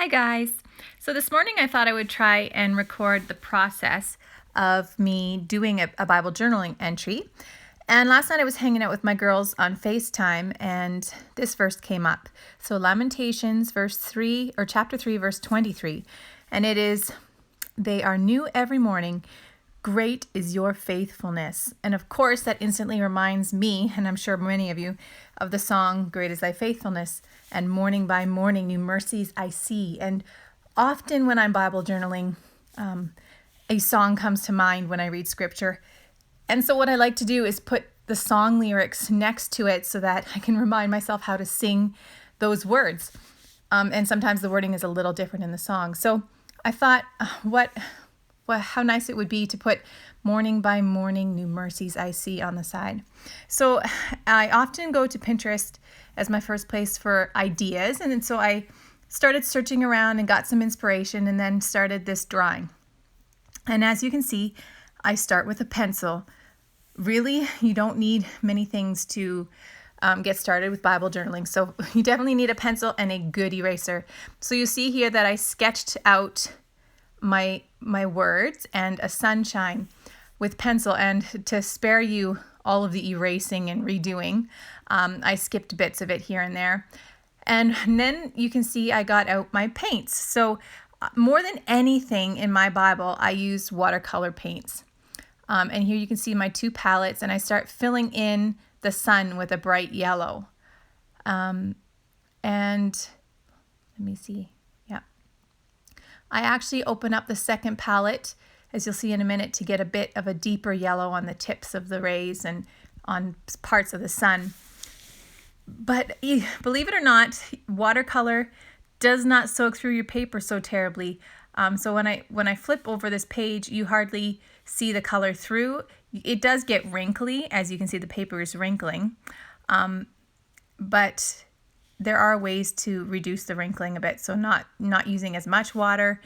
Hi guys! So this morning I thought I would try and record the process of me doing a Bible journaling entry. And last night I was hanging out with my girls on FaceTime and this verse came up. So Lamentations chapter 3 verse 23. And it is, "They are new every morning. Great is your faithfulness." And of course, that instantly reminds me, and I'm sure many of you, of the song, "Great is thy faithfulness," and "Morning by morning, new mercies I see." And often when I'm Bible journaling, a song comes to mind when I read scripture. And so what I like to do is put the song lyrics next to it so that I can remind myself how to sing those words. And sometimes the wording is a little different in the song. So I thought, how nice it would be to put "Morning by morning, new mercies I see" on the side. So I often go to Pinterest as my first place for ideas. And so I started searching around and got some inspiration and then started this drawing. And as you can see, I start with a pencil. Really, you don't need many things to get started with Bible journaling. So you definitely need a pencil and a good eraser. So you see here that I sketched out my words and a sunshine with pencil, and to spare you all of the erasing and redoing, I skipped bits of it here and there. And then you can see I got out my paints. So more than anything in my Bible, I use watercolor paints. And here you can see my two palettes, and I start filling in the sun with a bright yellow. And let me see. I actually open up the second palette, as you'll see in a minute, to get a bit of a deeper yellow on the tips of the rays and on parts of the sun. But believe it or not, watercolor does not soak through your paper so terribly. So when I flip over this page, you hardly see the color through. It does get wrinkly, as you can see the paper is wrinkling. But there are ways to reduce the wrinkling a bit, so not using as much water,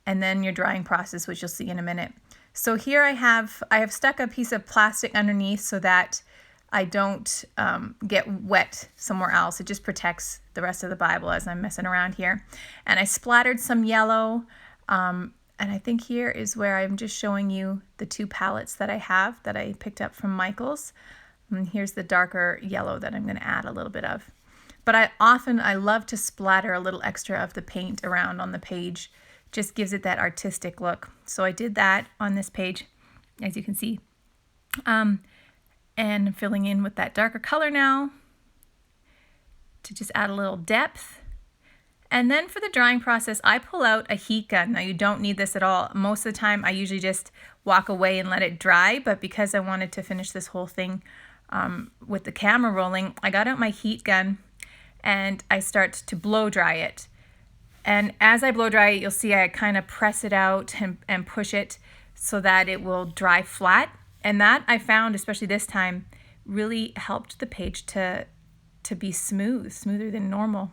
and then your drying process, which you'll see in a minute. So here I have stuck a piece of plastic underneath so that I don't get wet somewhere else. It just protects the rest of the Bible as I'm messing around here. And I splattered some yellow, and I think here is where I'm just showing you the two palettes that I have that I picked up from Michael's. And here's the darker yellow that I'm going to add a little bit of. But I love to splatter a little extra of the paint around on the page. Just gives it that artistic look. So I did that on this page, as you can see. And I'm filling in with that darker color now to just add a little depth. And then for the drying process, I pull out a heat gun. Now you don't need this at all. Most of the time I usually just walk away and let it dry, but because I wanted to finish this whole thing with the camera rolling, I got out my heat gun and I start to blow dry it. And as I blow dry it, you'll see I kind of press it out and push it so that it will dry flat. And that I found, especially this time, really helped the page to be smoother than normal.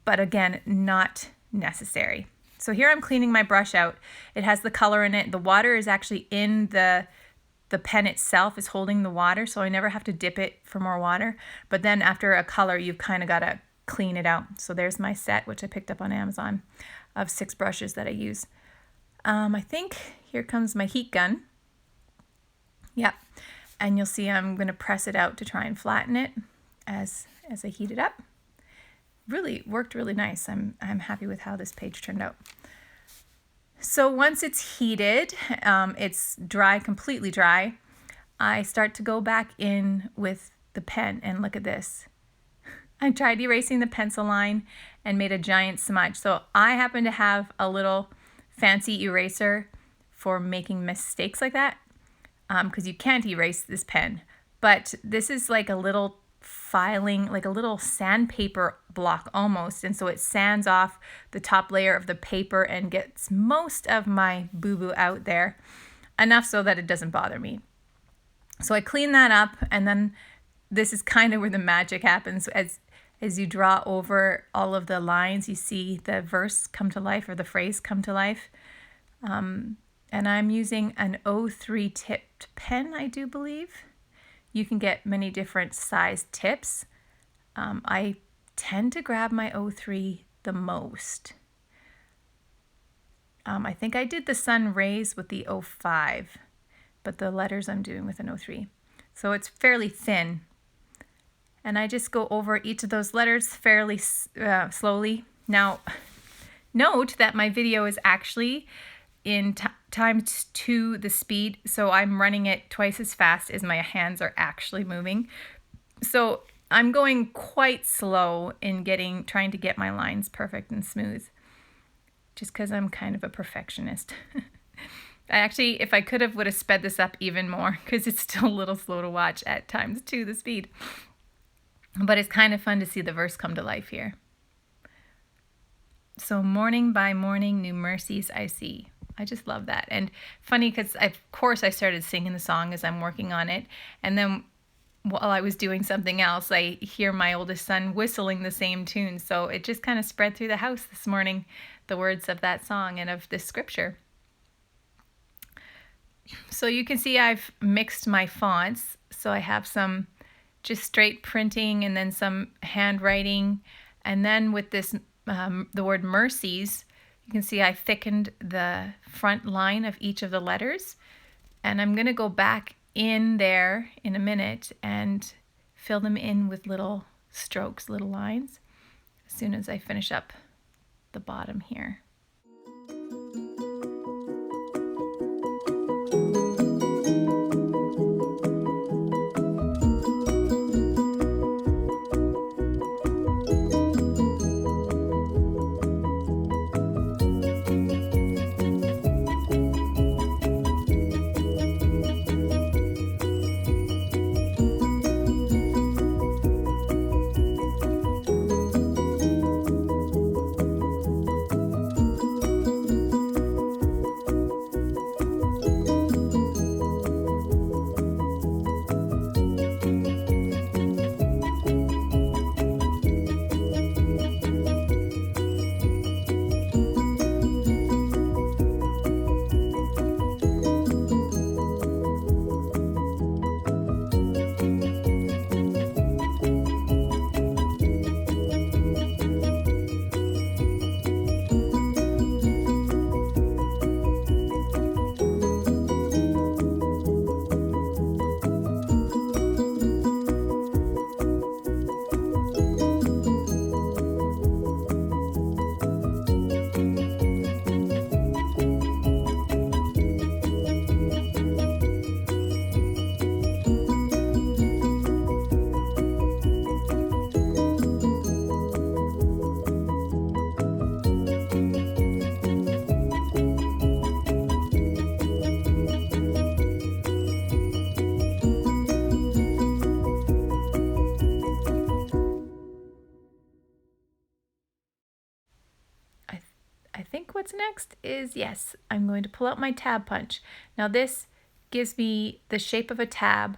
But again, not necessary. So here I'm cleaning my brush out. It has the color in it. The water is actually in the pen itself is holding the water, so I never have to dip it for more water. But then after a color, you've kind of got to clean it out. So there's my set, which I picked up on Amazon, of 6 brushes that I use. I think here comes my heat gun. Yep. And you'll see I'm going to press it out to try and flatten it as I heat it up. Really worked really nice. I'm happy with how this page turned out. So once it's heated, it's dry, completely dry, I start to go back in with the pen, and look at this. I tried erasing the pencil line and made a giant smudge. So I happen to have a little fancy eraser for making mistakes like that, because you can't erase this pen. But this is like a little filing, like a little sandpaper block almost, and so it sands off the top layer of the paper and gets most of my boo-boo out there, enough so that it doesn't bother me. So I clean that up, and then this is kind of where the magic happens. As you draw over all of the lines, you see the verse come to life, or the phrase come to life. And I'm using an 03 tipped pen, I do believe. You can get many different size tips. I tend to grab my 03 the most. I think I did the sun rays with the 05, but the letters I'm doing with an 03. So it's fairly thin. And I just go over each of those letters fairly slowly. Now, note that my video is actually in times 2 the speed, so I'm running it twice as fast as my hands are actually moving. So I'm going quite slow in trying to get my lines perfect and smooth, just because I'm kind of a perfectionist. I actually, if I could have, would have sped this up even more, because it's still a little slow to watch at times 2 the speed. But it's kind of fun to see the verse come to life here. So morning by morning, new mercies I see. I just love that. And funny because, of course, I started singing the song as I'm working on it. And then while I was doing something else, I hear my oldest son whistling the same tune. So it just kind of spread through the house this morning, the words of that song and of this scripture. So you can see I've mixed my fonts. So I have some just straight printing and then some handwriting. And then with this, the word mercies, you can see I thickened the front line of each of the letters. And I'm going to go back in there in a minute and fill them in with little strokes, little lines, as soon as I finish up the bottom here. I think what's next is, yes, I'm going to pull out my tab punch. Now this gives me the shape of a tab.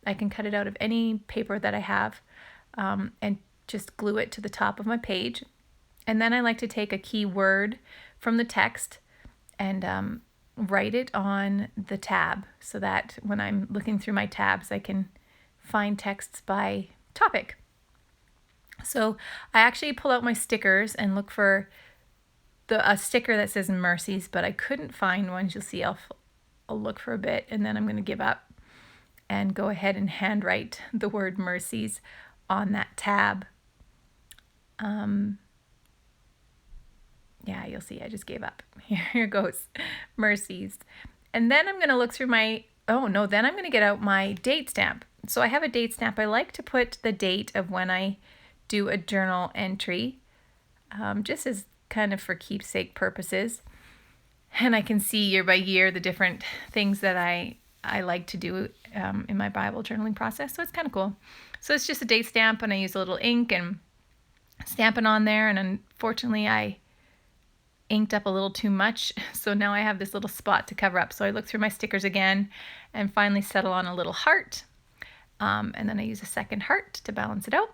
I can cut it out of any paper that I have and just glue it to the top of my page. And then I like to take a key word from the text and write it on the tab so that when I'm looking through my tabs, I can find texts by topic. So I actually pull out my stickers and look for a sticker that says Mercies, but I couldn't find one. You'll see I'll look for a bit and then I'm going to give up and go ahead and handwrite the word Mercies on that tab. Yeah, you'll see I just gave up. Here goes, Mercies. And then I'm going to look through then I'm going to get out my date stamp. So I have a date stamp. I like to put the date of when I do a journal entry, just as kind of for keepsake purposes. And I can see year by year the different things that I like to do in my Bible journaling process. So it's kind of cool. So it's just a date stamp and I use a little ink and stamp it on there. And unfortunately I inked up a little too much. So now I have this little spot to cover up. So I look through my stickers again and finally settle on a little heart. And then I use a second heart to balance it out.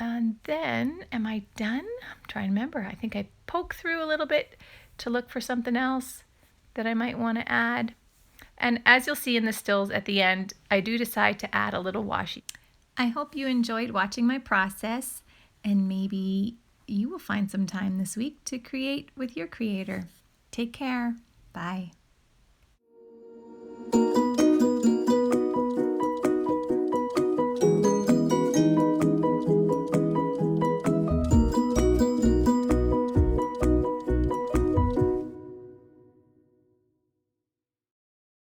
And then, am I done? I'm trying to remember. I think I poke through a little bit to look for something else that I might want to add. And as you'll see in the stills at the end, I do decide to add a little washi. I hope you enjoyed watching my process, and maybe you you will find some time this week to create with your Creator. Take care. Bye.